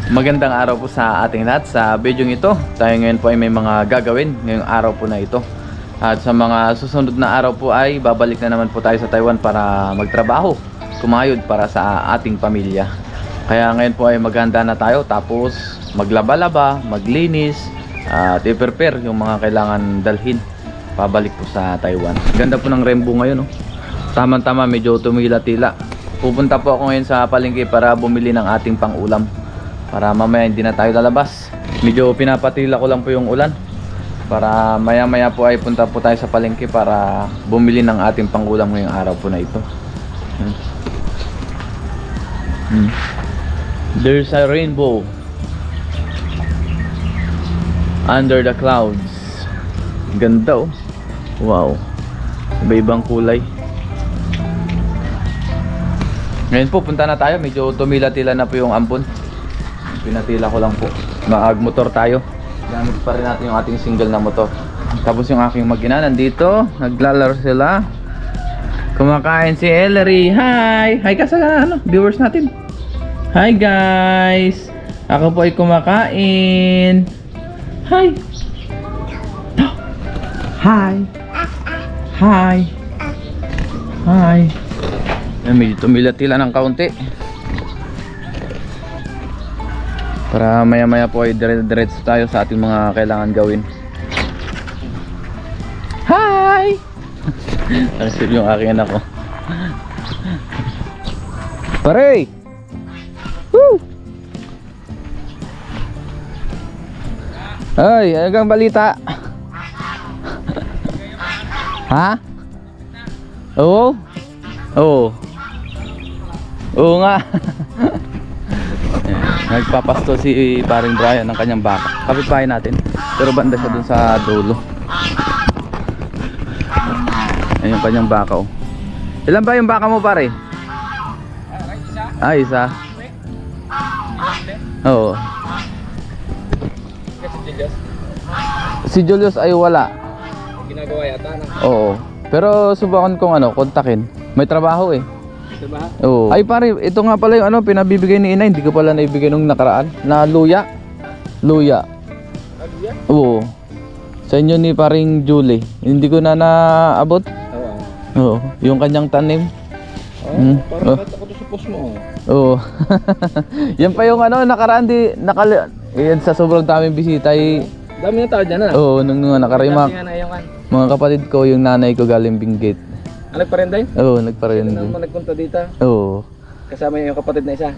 Magandang araw po sa ating lahat. Sa video ito, tayo ngayon po ay may mga gagawin ngayong araw po na ito. At sa mga susunod na araw po ay babalik na naman po tayo sa Taiwan para magtrabaho, kumayod para sa ating pamilya. Kaya ngayon po ay maghanda na tayo, tapos maglaba-laba, maglinis, at i-prepare yung mga kailangan dalhin pabalik po sa Taiwan. Ganda po ng rainbow ngayon, oh. Tama-tama, medyo tumila-tila. Pupunta po ako ngayon sa palengke para bumili ng ating pang-ulam, para mamaya hindi na tayo lalabas. Medyo pinapatila ko lang po yung ulan, para maya maya po ay punta po tayo sa palengke para bumili ng ating pang-ulam ngayong araw po na ito. There's a rainbow under the clouds. Ganda, oh. Wow, iba-ibang kulay. Ngayon po punta na tayo, medyo tumila-tila na po yung ambon. Pinatila ko lang po. Mag-motor tayo. Gamit pa rin natin yung ating single na motor. Tapos yung aking mag-ina nandito, naglalaro sila. Kumakain si Ellery. Hi! Hi ka sa viewers natin. Hi guys! Ako po ay kumakain. Hi! Hi! Hi! Hi! Medyo tumila-tila ng kaunti, para maya maya po ay dire-diretso tayo sa ating mga kailangan gawin. Hi! Ang sweet yung aking anak ko. Pare! Woo! Ay, hanggang balita. Ha? Oo? Oo. Oo nga. Nagpapasto si paring Brian ng kanyang baka. Kapitbahay natin, pero banda siya dun sa dulo. Ayun yung kanyang baka, oh. Ilan ba yung baka mo, pare? Isa. Oo. Si Julius ay wala. Ginagawa yata na. Oo. Pero subukan kong kontakin. May trabaho eh. Diba? Oo. Ay pare, ito nga pala yung pinabibigay ni Inay. Hindi ko pala naibigay nung nakaraan. Na luya. Luya. Luya? Oo. Sa inyo ni paring Julie. Hindi ko na naabot. Oo. Yung kanyang tanim. Parang ako to sa post mo. Oo. Yan pa yung nakaraan yan sa sobrang daming bisita ay dami na tao dyan na. Oo, nung nakarimak. Mga kapatid ko, yung nanay ko galing Benguet. Nagparenday? Oo, nagparenday. Sino naman nagpunta dito? Oo. Kasama yung kapatid na isa?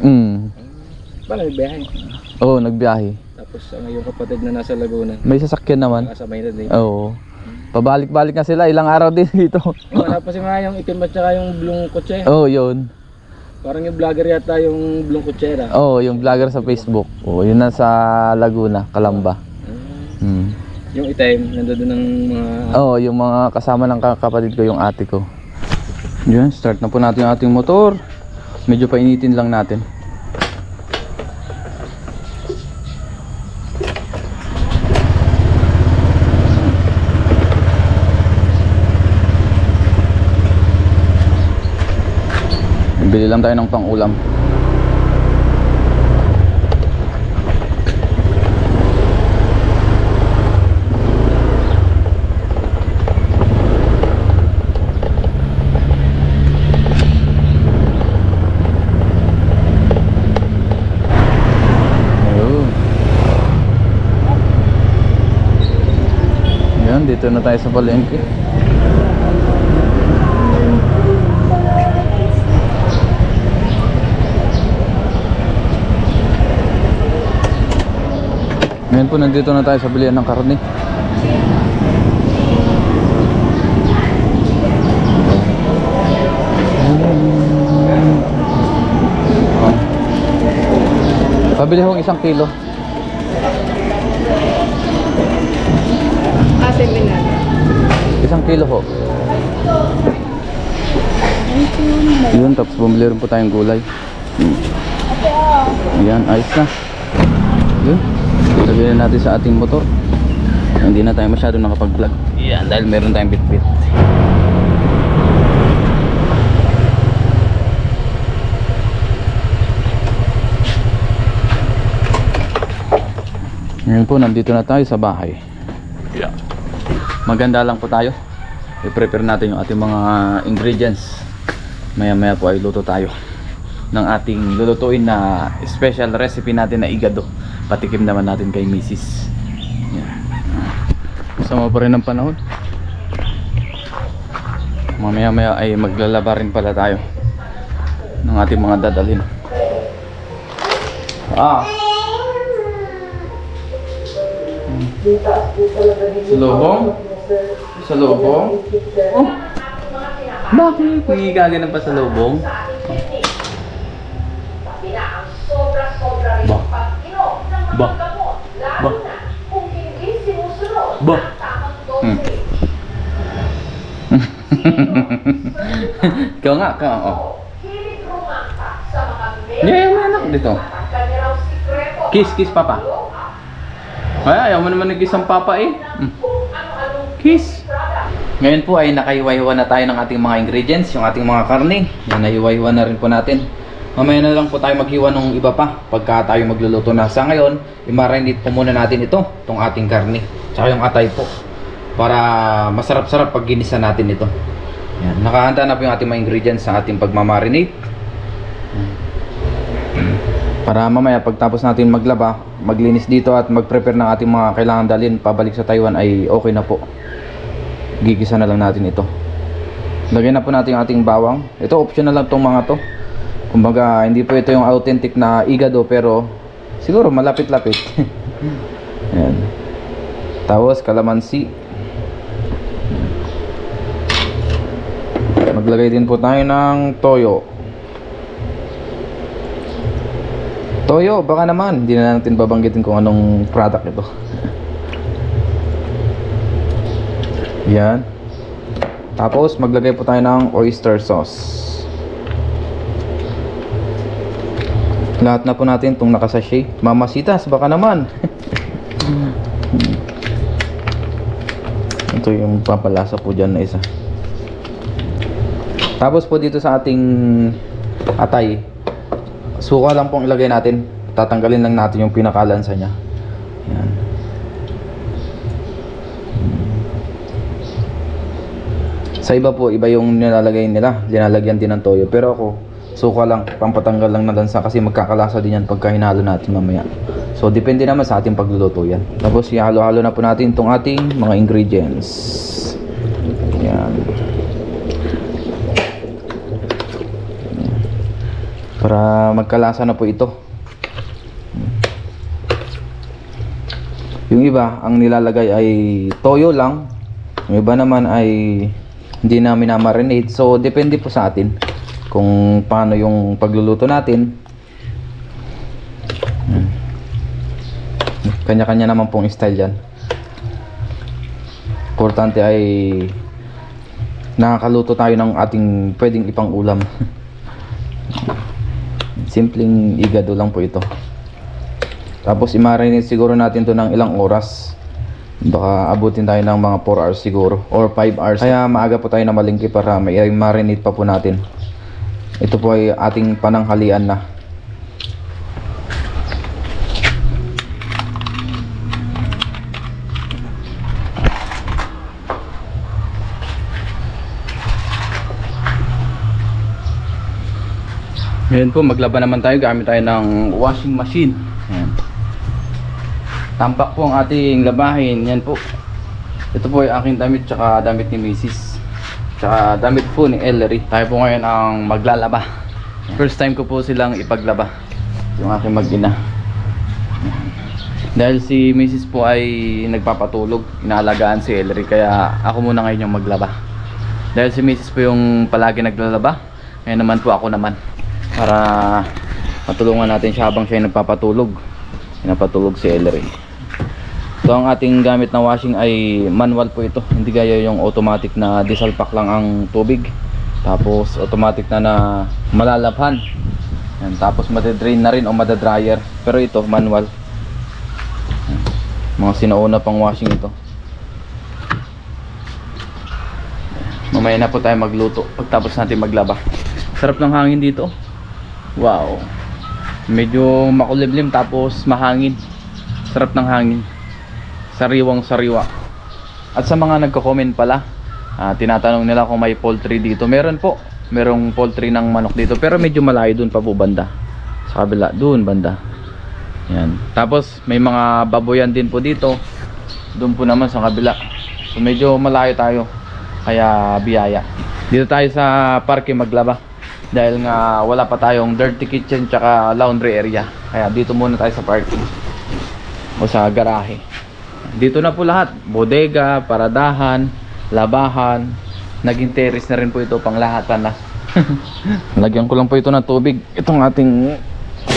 Paano nagbiyahe? Oo, nagbiyahe. Tapos yung kapatid na nasa Laguna? May sasakyan naman. Kasama yun din? Oo. Pabalik-balik na sila, ilang araw din dito. Wala pa si mga yung itim at saka yung blong kotse. Oo, yun. Parang yung vlogger yata yung blong kutsera. Oo, yung vlogger sa Facebook. Oo, yun na sa Laguna, Calamba. Yung itim, nandoon ng mga... Oo, yung mga kasama ng kapatid ko, yung ate ko. Yun, start na po natin yung ating motor. Medyo painitin lang natin. Bili lang tayo ng pang-ulam. Dito na tayo sa palengke. Ngayon po nandito na tayo sa bilihan ng karne. Pabili hong 1 kilo. Isang kilo ho. Yun, tapos bumili rin po tayong gulay. Ayan, ayos na. Yun, lagyan natin sa ating motor. Hindi na tayo masyado nakapag-vlog. Yan, dahil meron tayong bit-bit. Ngayon po, nandito na tayo sa bahay. Yeah. Maganda lang po tayo. I-prepare natin yung ating mga ingredients. Maya maya po ay luto tayo ng ating lulutuin na special recipe natin na igado. Patikim naman natin kay Mrs. Yeah. Sama pa rin ang panahon. Mamaya maya ay maglalaba rin pala tayo ng ating mga dadalhin. Sa lubong? Sa lubong? Oh. Bakit? May gaganan pa sa lubong? Ba? Ba? Ba? Ba? Ikaw nga, ikaw. Oh. Yeah, may anak dito. Kiss, papa. Ay, ayaw mo naman nag-kiss ang papa eh. Kiss. Ngayon po ay nakahiwa-hiwa na tayo ng ating mga ingredients, yung ating mga karne. Yan, nahiwa-hiwa na rin po natin. Mamaya na lang po tayo maghiwa ng iba pa pagka tayo magluluto na. Sa ngayon, i-marinate po muna natin itong ating karne. Tsaka yung atay po. Para masarap-sarap pag ginisa natin ito. Yan, nakahanda na po yung ating mga ingredients sa ating pagmamarinate. Para mamaya pagtapos natin maglaba, maglinis dito at mag-prepare ng ating mga kailangan dalhin pabalik sa Taiwan ay okay na po. Gigisa na lang natin ito. Lagyan na po natin yung ating bawang. Ito optional lang tong mga to. Kumbaga hindi po ito yung authentic na igado pero siguro malapit-lapit. Ayan. Tapos kalamansi. Maglagay din po tayo ng toyo. Toyo, baka naman hindi na natin babanggitin kung anong product ito. Yan. Tapos maglagay po tayo ng oyster sauce. Lahat na po natin itong nakasashay. Mamasitas, baka naman. Ito yung papalasa po dyan na isa. Tapos po dito sa ating atay, suka lang pong ilagay natin. Tatanggalin lang natin yung pinakalansa nya. Yan. Sa iba po, iba yung nilalagay nila. Linalagyan din ng toyo. Pero ako, suka lang. Pampatanggal lang na lansa kasi magkakalasa din yan pagka hinalo natin mamaya. So, depende naman sa ating pagluluto yan. Tapos, ihalo-halo na po natin itong ating mga ingredients. Yan. Para magkalasa na po ito. Yung iba, ang nilalagay ay toyo lang. Yung iba naman ay hindi namin na-marinate. So, depende po sa atin kung paano yung pagluluto natin. Kanya-kanya naman pong style yan. Importante ay nakakaluto tayo ng ating pwedeng ipang ulam. Simpleng igado lang po ito. Tapos i-marinate siguro natin to ng ilang oras. Baka abutin tayo ng mga 4 hours siguro or 5 hours. Kaya maaga po tayo na malingki para may marinate pa po natin. Ito po ay ating pananghalian na. Ngayon po maglaba naman tayo. Gamit tayo ng washing machine. Ayan. Tampak po ang ating labahin. Yan po. Ito po ay aking damit tsaka damit ni Mrs. Tsaka damit po ni Ellery. Tayo po ngayon ang maglalaba. First time ko po silang ipaglaba. Yung aking mag-ina. Dahil si Mrs. po ay nagpapatulog. Inaalagaan si Ellery. Kaya ako muna ngayon yung maglaba. Dahil si Mrs. po yung palagi naglalaba. Ngayon naman po ako naman. Para matulungan natin siya habang siya ay nagpapatulog. Pinapatulog si Ellery. So ang ating gamit na washing ay manual po ito. Hindi gaya yung automatic na disalpak lang ang tubig. Tapos automatic na malalabhan. Yan. Tapos madadrain na rin o madadryer. Pero ito manual. Yan. Mga sinauna pang washing ito. Mamaya na po tayo magluto pagtapos natin maglaba. Sarap ng hangin dito. Wow. Medyo makulimlim tapos mahangin. Sarap ng hangin. Sariwang sariwa. At sa mga nagko-comment pala, tinatanong nila kung may poultry dito. Meron po. Merong poultry ng manok dito. Pero medyo malayo dun pa po banda. Sa kabila, dun banda. Yan. Tapos may mga baboyan din po dito. Doon po naman sa kabila. So medyo malayo tayo. Kaya biyaya. Dito tayo sa parke maglaba. Dahil nga wala pa tayong dirty kitchen tsaka laundry area. Kaya dito muna tayo sa parking. O sa garahe. Dito na po lahat. Bodega, paradahan, labahan. Naging terrace na rin po ito pang lahatan na. Lagyan ko lang po ito ng tubig. Itong ating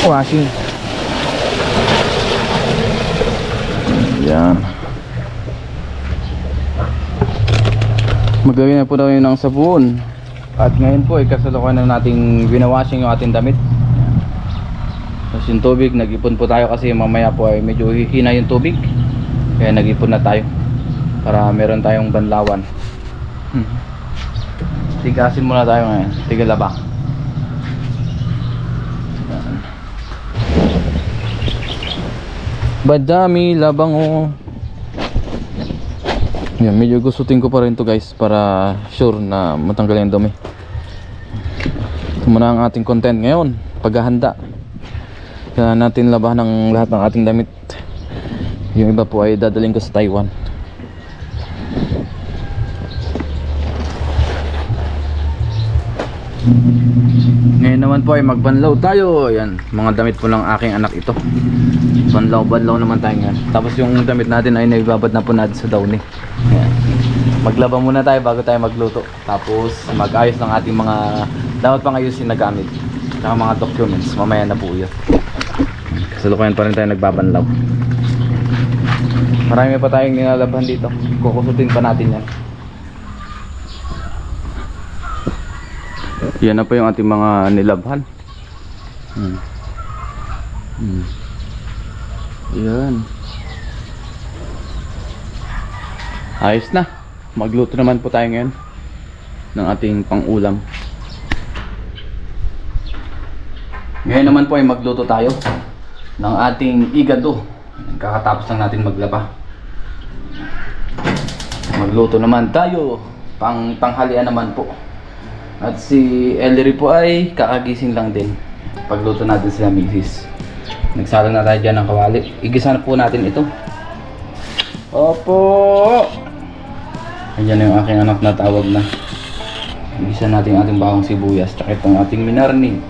washing. Yan. Maglagay na po tayo ng sabon. At ngayon po kasalukuyan na nating binawashing yung ating damit. Tapos yung tubig, nag-ipon po tayo kasi mamaya po ay medyo hihina yung tubig. Kaya nag-ipon na tayo para meron tayong banlawan. Tigasin muna tayo ngayon. Tigalaba. Badami labango. Yan, medyo gustutin ko pa rin to guys para sure na matanggal yung dumi. Ito muna ang ating content ngayon, paghahanda. Kaya natin labahan ng lahat ng ating damit. Yung iba po ay dadaling ko sa Taiwan. Ngayon naman po ay magbanlaw tayo. Yan, mga damit po ng aking anak ito. Banlaw naman tayo ngayon. Tapos yung damit natin ay naibabad na po natin sa downy. Yan. Maglaba muna tayo bago tayo magluto. Tapos mag-ayos ng ating mga dapat pang ayusin na gamit. Saka mga documents. Mamaya na po yun. Kasalukuyan pa rin tayo nagbabanlaw. Marami pa tayong nilalabhan dito. Kukusutin pa natin yan. Yan na po yung ating mga nilabhan. Yan. Ayos na. Magluto naman po tayo ngayon ng ating pang-ulam. Ngayon naman po ay magluto tayo ng ating igado. Kakatapos lang natin maglaba. Magluto naman tayo pang tanghalian naman po. At si Ellery po ay kakagising lang din. Pagluto natin sila misis. Nagsala na tayo dyan ng kawali. Igisa na po natin ito. Opo! Ayan yung aking anak na tawag na. Igisa natin ang ating bawang sibuyas. Tsaka itong ating minarinate.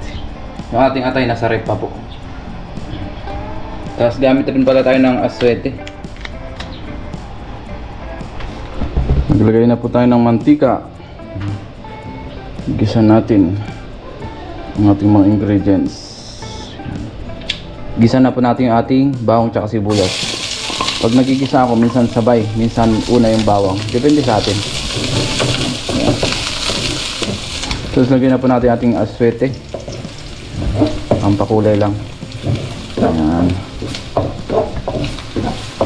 Yung ating atay nasa rep pa po. Tapos gamit rin pala tayo ng aswete. Naglagay na po tayo ng mantika. Gisa natin ang ating mga ingredients. Gisa na po natin yung ating bawang tsaka sibuyas. Pag nagigisa ako, minsan sabay, minsan una yung bawang. Depende sa atin. Ayan. Tapos lagyan na po natin ating aswete. Ang pakulay lang. Ayan.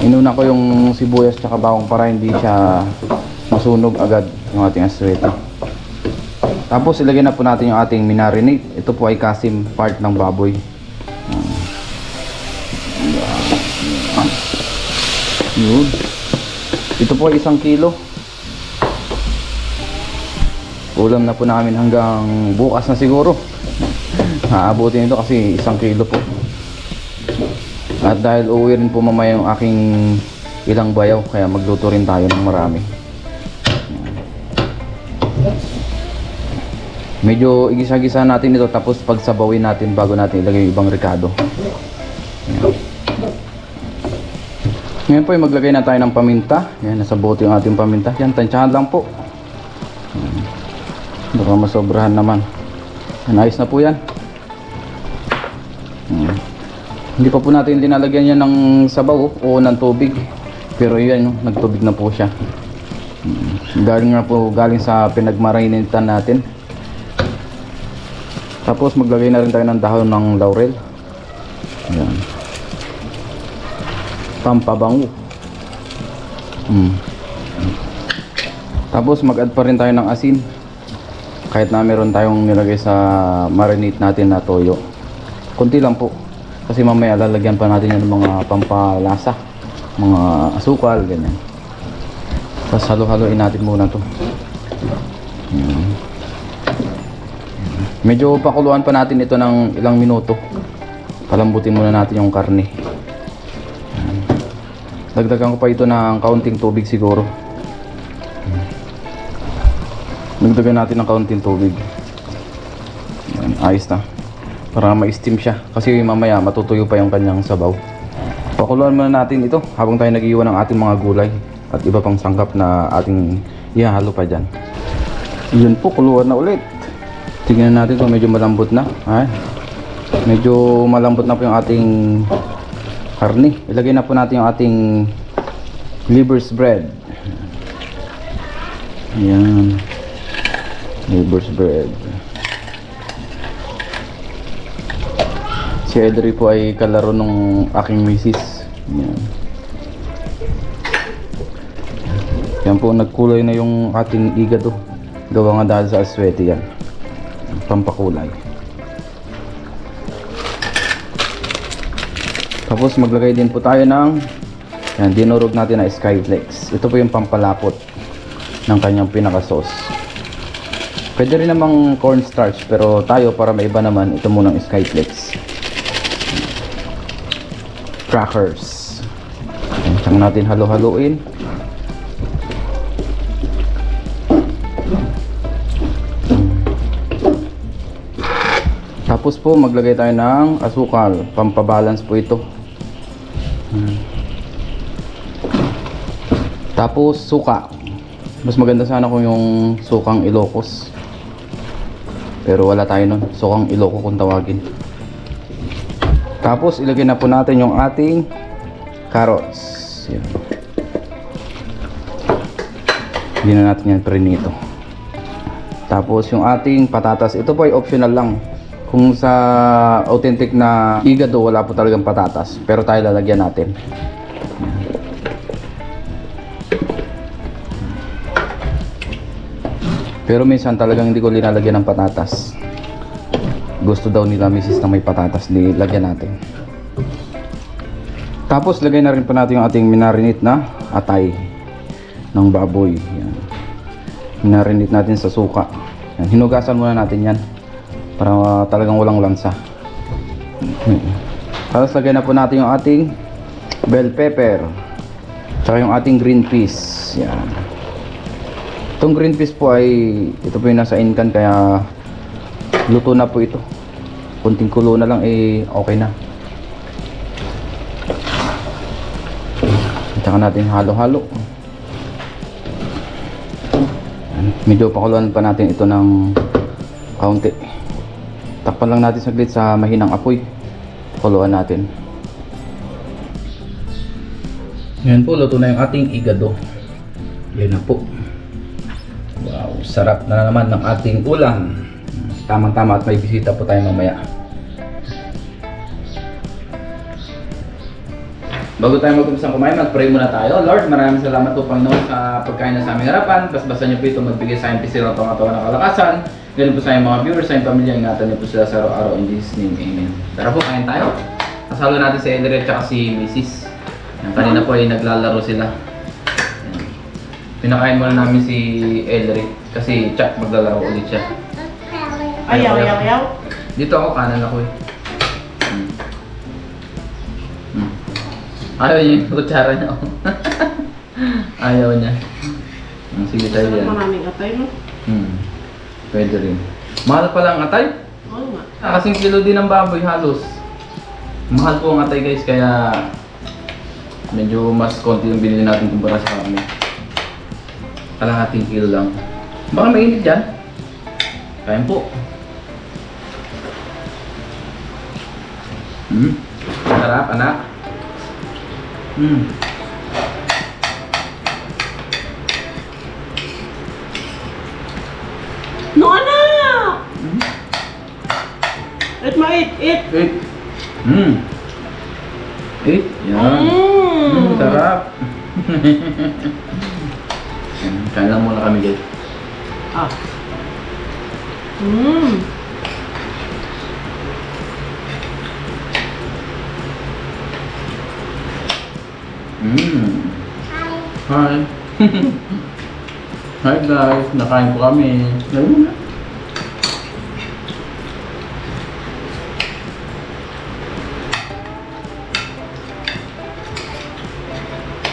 Inuna ko yung sibuyas tsaka bawang para hindi siya masunog agad yung ating aswete. Tapos ilagay na po natin yung ating minarinate. Ito po ay kasim part ng baboy. Yun. Ito po ay 1 kilo. Ulam na po namin hanggang bukas na siguro. Aabutin ito kasi 1 kilo po. At dahil uuwi rin po mamaya yung aking ilang bayaw, kaya magluto rin tayo ng marami. Medyo igisa-gisa natin ito tapos pagsabawin natin bago natin ilagay yung ibang rekado. Ngayon po ay maglagay na tayo ng paminta. Yan, nasa bote yung ating paminta. Yan, tansyahan lang po. Baka masobrahan naman. Yan, ayos na po yan. Hindi pa po natin linalagyan yan ng sabaw o ng tubig. Pero yan, nagtubig na po siya. Galing nga po, galing sa pinagmarinitan natin. Tapos maglagay na rin tayo ng dahon ng laurel. Ayan. Pampabango. Tapos mag-add pa rin tayo ng asin. Kahit na meron tayong nilagay sa marinate natin na toyo. Kunti lang po. Kasi mamaya lalagyan pa natin yan ng mga pampalasa, mga asukal, ganyan. Tapos halo-haloin natin muna to. Medyo pakuluan pa natin ito ng ilang minuto. Palambutin muna natin yung karne. Dagdagan ko pa ito ng kaunting tubig siguro. Dagdagan natin ng kaunting tubig. Yan, ayos na. Para ma-steam siya. Kasi mamaya matutuyo pa yung kanyang sabaw. Pakuluan muna natin ito habang tayo nag-iwan ng ating mga gulay at iba pang sangkap na ating ihahalo pa dyan. Yun po, kuluan na ulit. Tingnan natin kung medyo malambot na. Ay, medyo malambot na po yung ating karne. Ilagay na po natin yung ating liver's bread. Ayan, liver's bread. Si Ellery po ay kalaro nung aking misis. Ayan. Yan po, nagkulay na yung ating igado. Gawa nga dahil sa aswete yan. Pampakulay. Tapos maglagay din po tayo ng yan, dinurog natin na skyflakes. Ito po yung pampalapot ng kanyang pinaka sauce. Pwede rin namang cornstarch, pero tayo para maiba naman, ito munang skyflakes. Crackers. Siyang natin halo-haloin. Tapos po maglagay tayo ng asukal, pampabalance po ito. Tapos suka. Mas maganda sana kung yung sukang Ilocos, pero wala tayo nun. Sukang Iloco kung tawagin. Tapos ilagay na po natin yung ating carrots. Yan. Hindi na natin yan prinito. Tapos yung ating patatas, ito po ay optional lang. Kung sa authentic na igado wala po talagang patatas, pero tayo lalagyan natin. Pero minsan talagang hindi ko linalagyan ng patatas. Gusto daw nila misis na may patatas, nilagyan natin. Tapos lagay na rin po natin yung ating minarinate na atay ng baboy. Yan. Minarinate natin sa suka. Yan. Hinugasan muna natin yan para talagang walang lansa. Tapos lagay na po natin yung ating bell pepper, tsaka yung ating green peas. Yan. Itong green peas po ay ito po yung nasa incan, kaya luto na po ito. Kunting kulo na lang okay na. Tsaka natin halo-halo. Medyo pakuluan pa natin ito ng kaunti. Takpan lang natin saglit sa mahinang apoy. Pakuluan natin. Ngayon po, luto na yung ating igado. Yan na po. Wow, sarap na naman ng ating ulam. Tamang-tama at may bisita po tayo mamaya. Bago tayo mag-umpisang kumain, mag-pray muna tayo. Lord, maraming salamat po Panginoon sa pagkain na sa aming harapan. Basbasan niyo po ito, magbigay sa aming pisira ng pangatawan ng kalakasan. Ganun po sa aming mga viewers, sa aming pamilya, ingatan niyo po sila sa araw-araw. In Jesus' name, amen. Tara po, kain tayo. Kasalo natin si Ellery at si Mrs. Yan, kanina po ay naglalaro sila. Yan. Pinakain muna namin si Ellery kasi Chuck maglalaro ulit siya. Ayaw. Dito ako, kanan ako eh. Ayaw niya yung kutsara niya. Ayaw niya. Sige tayo yan. Maraming atay mo. Pwede rin. Mahal pala ang atay? Oo nga. Kasing kilo din ng baboy halos. Mahal po ang atay guys, kaya medyo mas konti yung binili natin kumpara sa kami. Kalahating kilo lang. Baka mainit dyan. Kain po. Sarap anak. No, anak! Eat mo, eat! Eat. Eat. Yan. Sarap. Kain lang muna kami guys. Mm. Hi. Hi guys, nakain po kami. Lalo na.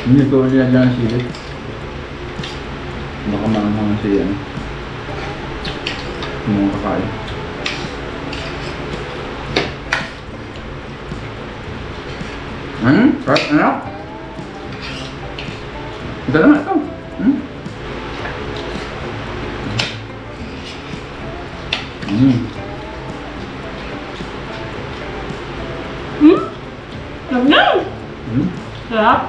Hindi ko ulit lang silip. Baka maanghang siya. Mga kakain. Kahit ano? Ito naman ito. Sarap na. Sarap.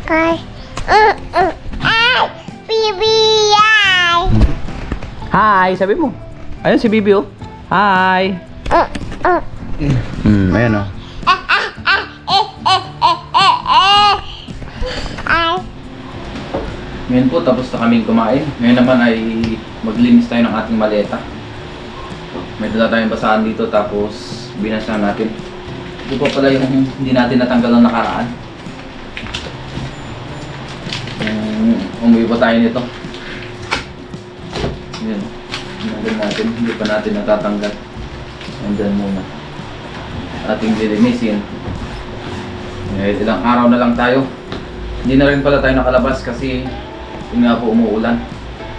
Ay, Bibi, ay. Hi, sabi mo. Ayun si Bibi oh. Hi. Ayan oh. Ay, Ngayon po tapos na kaming kumain. Ngayon naman ay maglinis tayo ng ating maleta. May dala tayong basahan dito tapos binasa natin. Ito po pala yung hindi natin natanggal ng nakaraan. Umuwi pa tayo nito. Yan. Nandun natin. Hindi pa natin natatanggal. Nandun muna. Ating lilinisin. Ilang araw na lang tayo. Hindi na rin pala tayo nakalabas kasi yun nga po umuulan.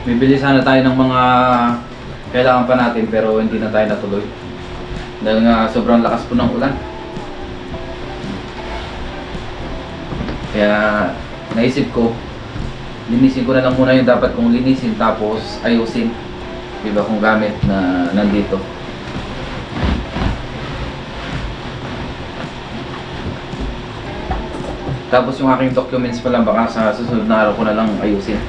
Bibili sana tayo ng mga kailangan pa natin pero hindi na tayo natuloy. Dahil nga sobrang lakas po ng ulan. Kaya naisip ko linisin ko na lang muna yung dapat kong linisin tapos ayusin iba kong gamit na nandito. Tapos yung aking documents pala baka sa susunod na araw ko na lang ayusin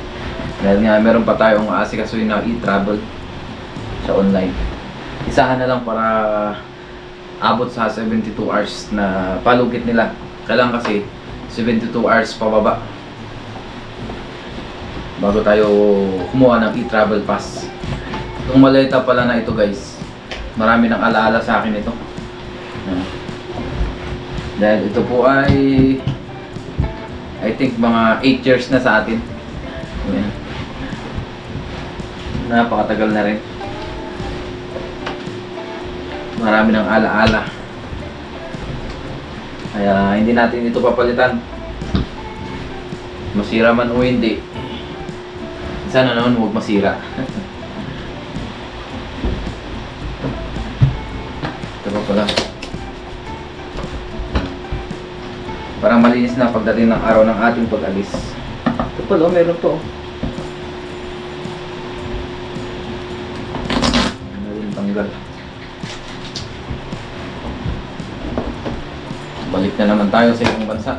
dahil nga meron pa tayong aasikasuhin na e-travel sa online. Isahan na lang para abot sa 72 hours na palugit nila. Kailangan kasi 72 hours pababa bago tayo kumuha ng e-travel pass. Itong maleta pala na ito guys, marami nang alaala sa akin ito. Dahil ito po ay I think mga 8 years na sa atin. Ayan. Napakatagal na rin. Marami nang alaala. Kaya hindi natin ito papalitan. Masira man o hindi. Sana naman huwag masira. Ito pa pala. Parang malinis na pagdating ng araw ng ating pag-alis. Ito pala, meron to. Ano rin tanggal. Balik na naman tayo sa ibang bansa.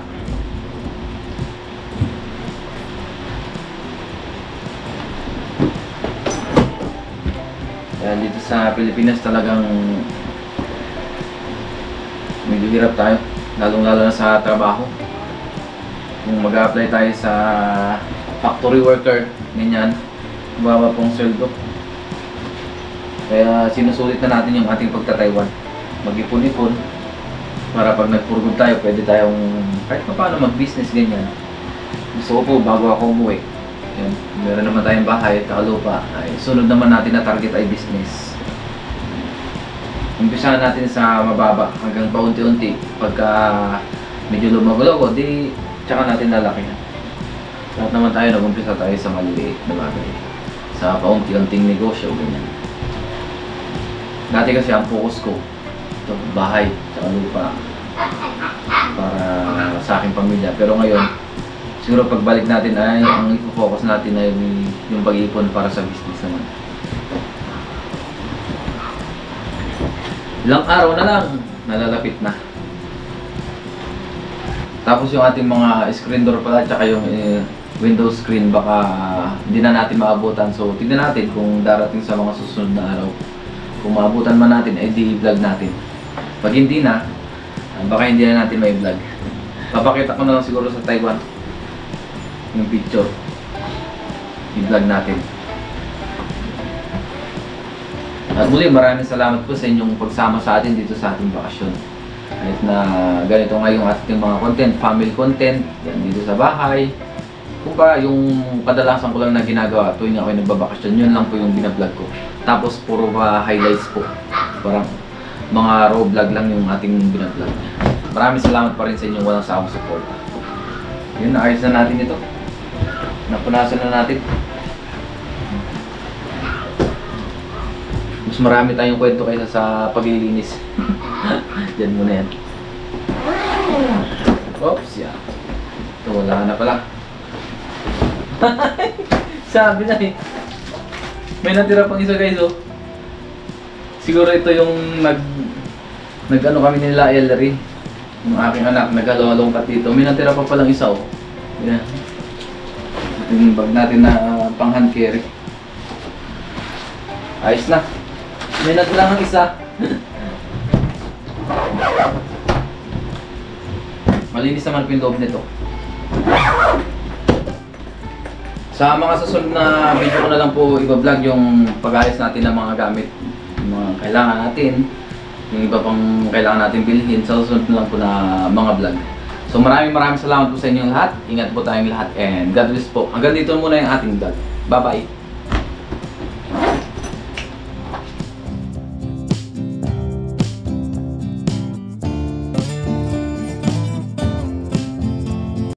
Kaya dito sa Pilipinas talagang medyo hirap tayo, lalong-lalo na sa trabaho. Kung mag-a-apply tayo sa factory worker, ganyan, baba pong sweldo. Kaya sinusulit na natin yung ating pagta-Taiwan. Mag-ipon-ipon para pag nagpurgod tayo, pwede tayong kahit pa paano mag-business ganyan. Gusto ko po bago ako umuwi. Yan. Meron naman tayong bahay, lupa. Ay, sunod naman natin na target ay business. Umpisahan natin sa mababa hanggang paunti-unti. Pagka medyo lumago-lago, di tsaka natin lalakihan. Lahat naman tayo nag-umpisa tayo sa maliliit na bagay. Sa paunti-unting negosyo, ganyan. Dati kasi ang focus ko, ito, bahay, tsaka lupa. Para sa aking pamilya. Pero ngayon, siguro pagbalik natin ay ang i-focus natin ay yung pag-iipon para sa business naman. Ilang araw na lang, nalalapit na. Tapos yung ating mga screen door pala, tsaka yung window screen, baka hindi na natin maabutan. So, tignan natin kung darating sa mga susunod na araw. Kung maabutan man natin, ay di-vlog natin. Pag hindi na, baka hindi na natin may vlog. Papakita ko na lang siguro sa Taiwan yung picture, i-vlog natin. At muli, maraming salamat po sa inyong pagsama sa atin dito sa ating bakasyon. Kahit na ganito nga yung ating mga content, family content, yan dito sa bahay. Kung ba, yung kadalasan ko lang na ginagawa tuwing ako nagbabakasyon, yun lang po yung binablog ko. Tapos puro highlights po. Parang mga raw vlog lang yung ating binablog. Maraming salamat pa rin sa inyong walang sawang support. Yun, naayos na natin ito. Napunasan na natin. Mas marami tayong kwento kaysa sa paglilinis. Diyan muna yan. Oops, yan. Ito, wala na pala. Sabi na eh. May natira pang isa guys oh. Siguro ito yung nag-ano kami nila Ellery. Yung aking anak, naghalong-halongkat dito. May natira pa palang isa oh. Yan. Ito yung bag natin na pang hand carry. Ayos na. May natira ng isa. Malinis naman po yung loob nito. Sa mga susunod na video ko na lang po i-vlog yung pag-ayos natin ng mga gamit. Yung mga kailangan natin. Yung iba pang kailangan natin bilhin. Sa susunod na lang po na mga vlog. So maraming salamat po sa inyong lahat. Ingat po tayong lahat and God bless po. Hanggang dito muna yung ating vlog. Bye bye!